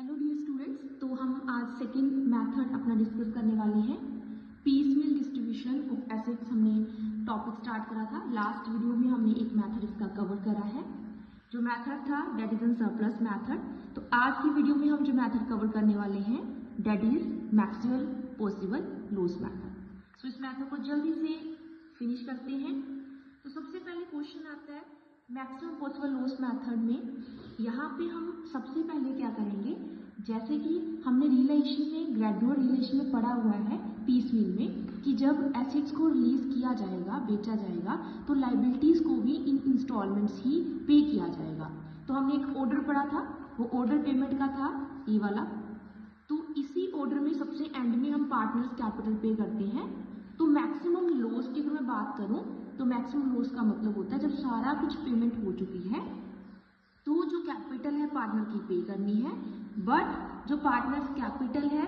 Hello dear students, तो हम आज सेकंड मेथड अपना डिस्कस करने वाले हैं। पीसमील डिस्ट्रीब्यूशन ऑफ एसेट्स हमने टॉपिक स्टार्ट करा था। लास्ट वीडियो में हमने एक मेथड इसका कवर करा है, जो मेथड था that is an surplus method. तो आज की वीडियो में हम जो मेथड कवर करने वाले हैं that is maximum possible loss method. So इस मेथड को जल्दी से फिनिश करते हैं। तो सबसे पहले क्वेश्चन आता है मैक्सिमम पॉसिबल लॉस मेथड में। यहाँ पे हम सबसे पहले क्या करेंगे, जैसे कि हमने रिलेशन में ग्रेजुअल रिलेशन में पढ़ा हुआ है पीसमील में कि जब एसेट्स को रिलीज किया जाएगा, बेचा जाएगा, तो लाइबिलिटीज को भी इन इंस्टॉलमेंट्स ही पे किया जाएगा। तो हमने एक ऑर्डर पढ़ा था, वो ऑर्डर पेमेंट का था ये वाला। तो इसी ऑर्डर में सबसे एंड में हम पार्टनर्स कैपिटल पे करते हैं। तो मैक्सिमम लॉस की अगर मैं बात करूं तो मैक्सिमम लॉस का मतलब होता है जब सारा कुछ पेमेंट हो चुकी है तो जो कैपिटल है पार्टनर की पे करनी है, बट जो पार्टनर्स कैपिटल है,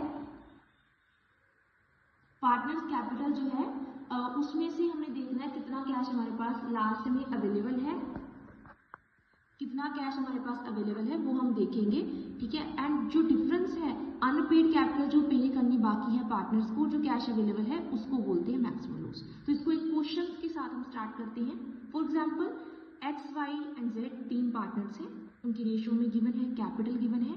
पार्टनर्स कैपिटल जो है उसमें से हमें देखना है कितना कैश हमारे पास लास्ट में अवेलेबल है, कितना कैश हमारे पास अवेलेबल है वो हम देखेंगे, ठीक है। एंड जो डिफरेंस है अनपेड कैपिटल जो पे करनी बाकी है पार्टनर्स को, जो कैश अवेलेबल है उसको बोलते हैं मैक्सिमम लॉस। तो इसको एक क्वेश्चन के साथ हम स्टार्ट करते हैं। For example X Y and Z तीन पार्टनर्स हैं, उनकी रेशियो में गिवन है, कैपिटल गिवन है,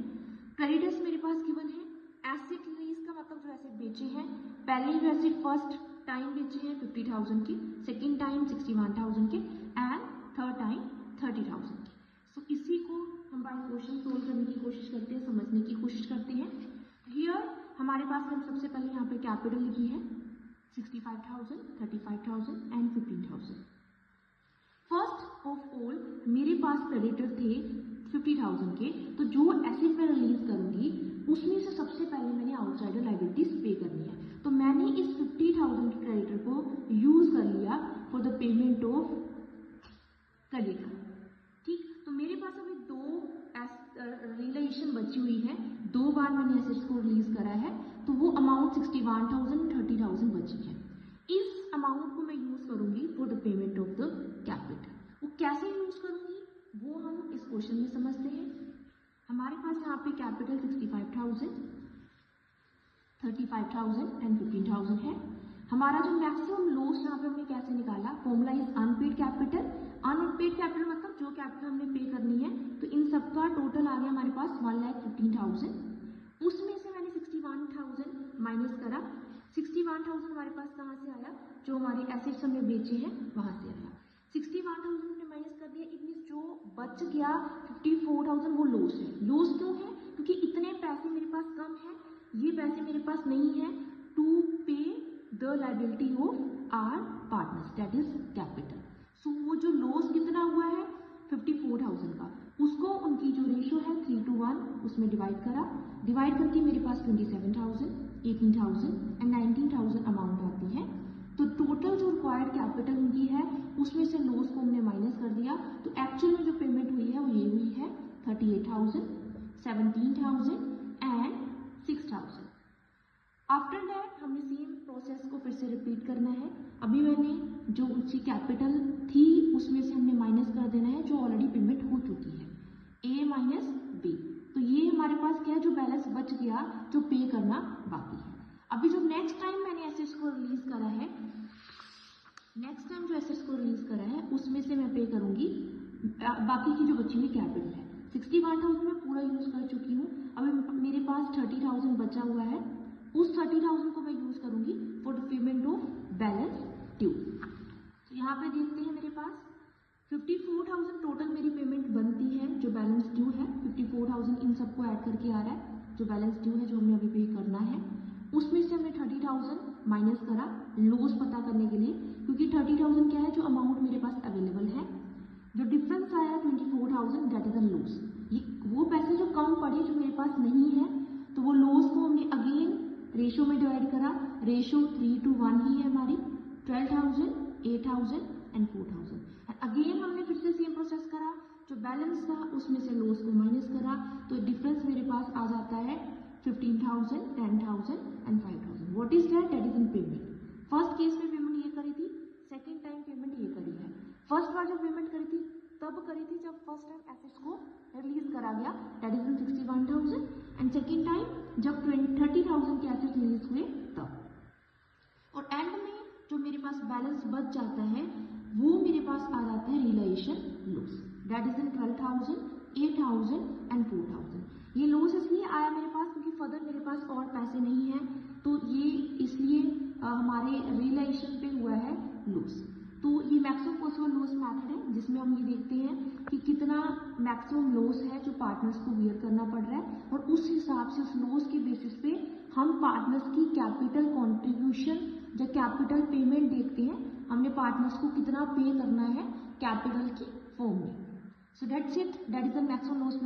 क्रेडिटर्स मेरे पास गिवन है, एसेट रिलीज का मतलब जो एसेट बेचे हैं, पहले जो एसेट फर्स्ट टाइम बेचे हैं 50,000 के, सेकेंड टाइम 61,000 के एंड थर्ड टाइम 30,000 के। तो इसी को हम बाय क्वेश्चन सोल्व करने की कोशिश करते हैं, समझने की कोशिश करते हैं। हियर हमारे पास हम सबसे पहले यहाँ पे कैपिटल लिखी है 65,000, 35,000 एंड 15,000। फर्स्ट ऑफ ऑल मेरे पास क्रेडिटर थे 50,000 के, तो जो एसेट मैं रिलीज करूंगी उसमें से सबसे पहले मैंने आउटसाइडर लाइबिलिटीज पे करनी है। तो मैंने इस 50,000 के क्रेडिटर को यूज कर लिया for the payment of creditor, ठीक। तो मेरे पास अभी दो रिलेशन बची हुई है, दो बार मैंने एसेट्स को रिलीज करा है, तो वो अमाउंट 61,000 30,000 बची है। इस अमाउंट को मैं यूज करूंगी for the payment of the capital. वो कैसे यूज करूंगी वो हम इस क्वेश्चन में समझते हैं। हमारे पास यहाँ पे कैपिटल 65,000, 35,000 एंड 15,000 है। हमारा जो मैक्सिमम लॉस यहाँ पे हमने कैसे निकाला, formula is unpaid capital. Unpaid capital मतलब जो कैपिटल हमने पे करनी है, तो इन सबका टोटल आ गया हमारे पास 1,15,000। उसमें से मैंने 61,000 माइनस करा। 61,000 हमारे पास कहाँ से आया, जो हमारे एसेट्स हमने बेचे हैं वहां से आया। 61,000 हमने माइनस कर दिया, इट मीन जो बच गया 54,000 वो लॉस है। लॉस क्यों है, क्योंकि इतने पैसे मेरे पास कम है, ये पैसे मेरे पास नहीं है to pay the liability of our partners that is capital. So वो जो लॉस कितना हुआ है 54,000 का, उसको उनकी जो रेशियो है 3:1 उसमें डिवाइड करा। डिवाइड करके मेरे पास 27,000, 18,000 एंड 19,000 अमाउंट आती है। तो टोटल जो रिक्वायर्ड कैपिटल उनकी है उसमें से लॉस को हमने माइनस कर दिया। तो एक्चुअल में जो पेमेंट हुई है वो ये हुई है 38,000, 17,000 एंड 6,000। आफ्टर दैट हमने सेम प्रोसेस को फिर से रिपीट करना है। अभी मैंने जो उसकी कैपिटल थी उसमें से हमने माइनस कर देना है जो ऑलरेडी पेमेंट हो चुकी है, ए माइनस बी। तो ये हमारे पास क्या है, जो बैलेंस बच गया जो पे करना बाकी है। अभी जो नेक्स्ट टाइम मैंने एसेट्स को रिलीज करा है, नेक्स्ट टाइम जो एसेट्स को रिलीज करा है उसमें से मैं पे करूंगी बाकी की जो बची हुई कैपिटल है। 61,000 मैं पूरा यूज कर चुकी हूँ, अभी मेरे पास 30,000 बचा हुआ है, उस 30,000 को मैं यूज करूंगी for the payment of balance due. तो यहाँ पे देखते हैं मेरे पास 54,000 टोटल मेरी पेमेंट बनती है, जो बैलेंस ड्यू है 54,000 इन सबको ऐड करके आ रहा है, जो बैलेंस ड्यू है जो हमें अभी पे करना है। उसमें से हमने 30,000 माइनस करा लॉस पता करने के लिए, क्योंकि 30,000 क्या है, जो अमाउंट मेरे पास अवेलेबल है। जो डिफरेंस आया 24,000 दैट इज अ लॉस। ये वो पैसे जो कम पड़े जो मेरे पास नहीं है, तो वो लॉस को हमने अगेन रेशियो में डिवाइड करा। रेशियो 3:1 ही है हमारी, 12,000, 8,000 एंड 4,000। अगेन हमने फिर से सेम प्रोसेस करा, जो बैलेंस था उसमें से लॉस को माइनस करा, तो डिफरेंस मेरे पास आ जाता है 15,000, 10,000 and 5,000। What is that, that is in payment. First case में पेमेंट ये करी थी, सेकेंड टाइम पेमेंट ये करी है। फर्स्ट बार जब पेमेंट करी थी तब करी थी जब फर्स्ट टाइम एसेट्स को रिलीज करा गया, दैट इज इन 61,000, एंड जब 30,000 के एसेट्स रिलीज हुए तब। और एंड में जो मेरे पास बैलेंस बच जाता है वो मेरे पास आ जाता है realization loss, that is in 12,000, 8,000 and 4,000। ये लॉस इसलिए आया मेरे पास क्योंकि फर्दर मेरे पास और पैसे नहीं है, तो ये इसलिए हमारे रियलाइजेशन पे हुआ है लॉस। तो ये मैक्सिमम पॉसिबल लॉस मेथड है जिसमें हम ये देखते हैं कि कितना मैक्सिमम लॉस है जो पार्टनर्स को बियर करना पड़ रहा है, और उस हिसाब से उस लॉस के बेसिस पे हम पार्टनर्स की कैपिटल कॉन्ट्रीब्यूशन या कैपिटल पेमेंट देखते हैं, हमने पार्टनर्स को कितना पे करना है कैपिटल की फॉर्म में। So that's it, that is the maximum loss.